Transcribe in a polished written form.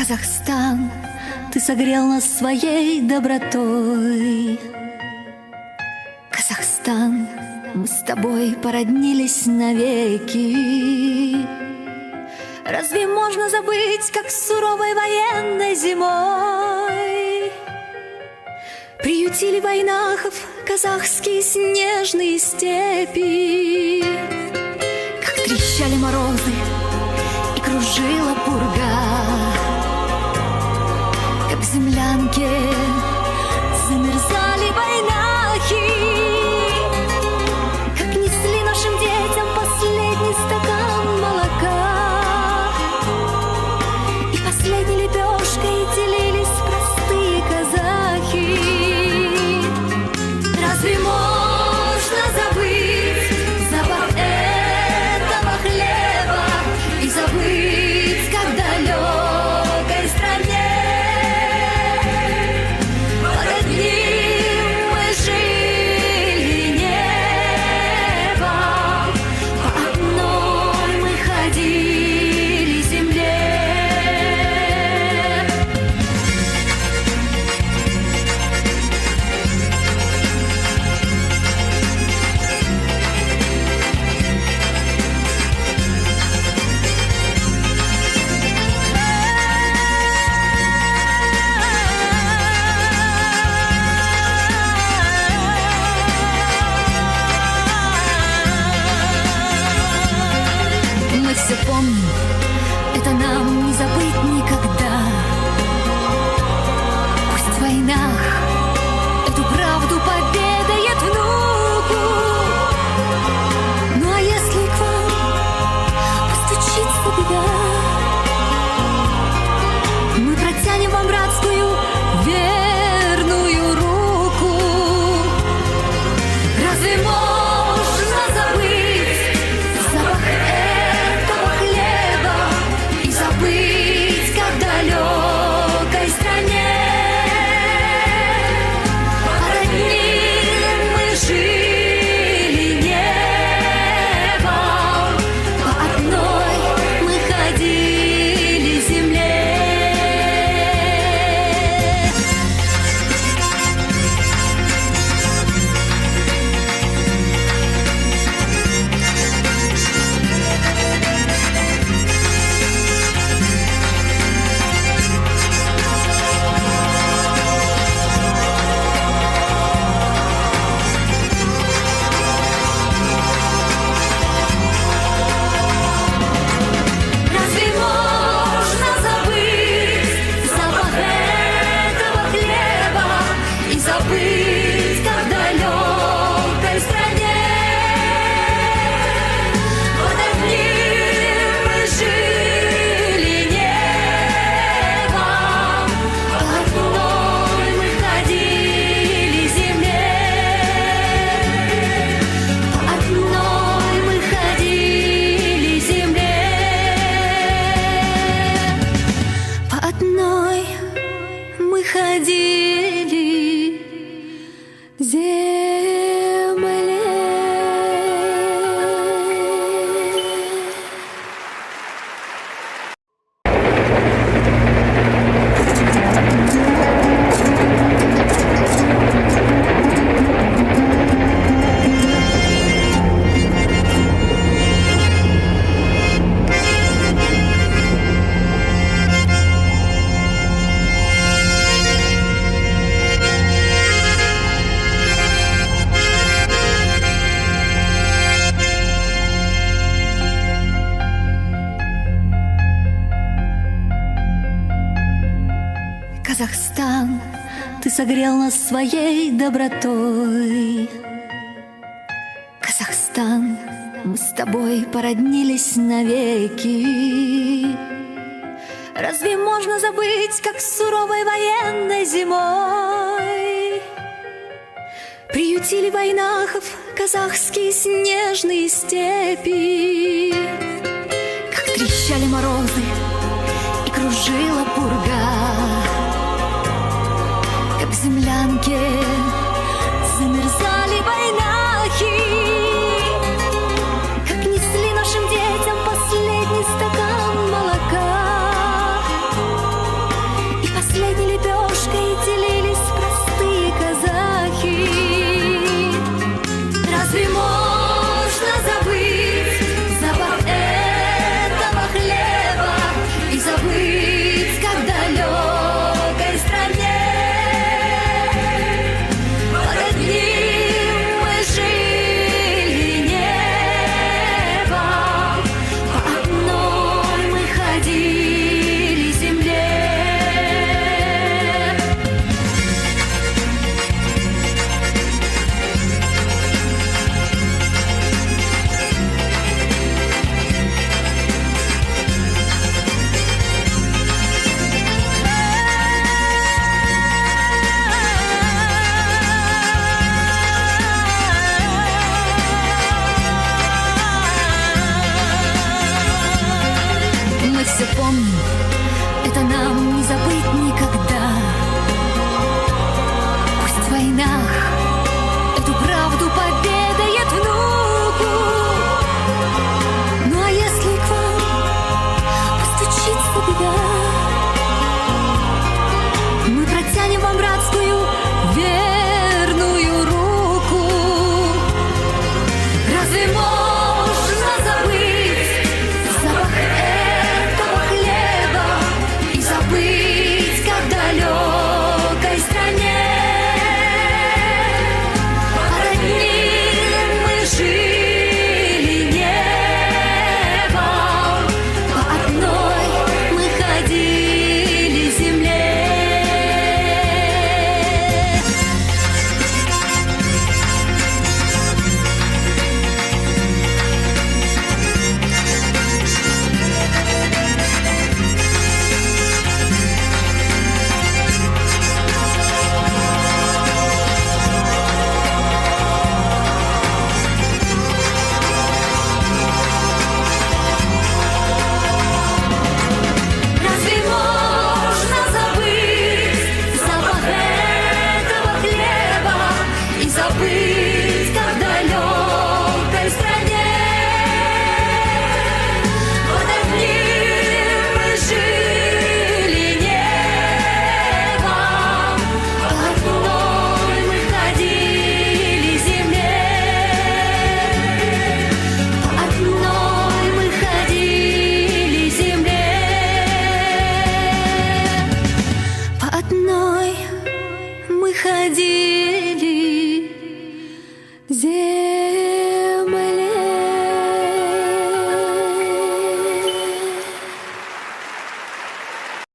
Казахстан, ты согрел нас своей добротой. Казахстан, мы с тобой породнились навеки. Разве можно забыть, как суровой военной зимой приютили войнахов казахские снежные степи? Как трещали морозы и кружила пурга, как в землянке замерзали войнахи, как несли нашим детям последний стакан молока и последней лепешкой делились простые казахи. Разве можно забыть запах этого хлеба и забыть, как в далекой стране под одним мы жили небом, по одной мы ходили земле? Мы все помним, это нам не забыть никогда. Пусть в войнах эту правду поведает внуку. Ну а если к вам постучится беда, мы протянем вам братскую верную руку. Разве можно забыть запах этого хлеба и забыть, как в далекой стране под одним мы жили небом, по одной мы ходили земле? Разве можно забыть запах этого хлеба и забыть, как в далекой стране под одним мы жили небом, по одной мы ходили земле, по одной мы ходили земле, по одной мы ходили земле. Казахстан, ты согрел нас своей добротой. Казахстан, мы с тобой породнились навеки. Разве можно забыть, как суровой военной зимой приютили войнахов казахские снежные степи? Как трещали морозы и кружила пурга, как в землянке замерзали войнахи, как несли нашим детям последний стакан молока мы все помним, это нам не забыть никогда. Пусть в войнах эту правду поведает внуку. Ну а если к вам постучится беда, мы протянем вам братскую верную руку. Разве можно забыть запах этого хлеба и забыть, как в далекой стране под одним мы жили небом, по одной мы ходили земле. Разве можно забыть запах этого хлеба и забыть, как в далекой стране под одним мы жили небом, по одной мы ходили земле, по одной мы ходили земле, по одной мы ходили земле.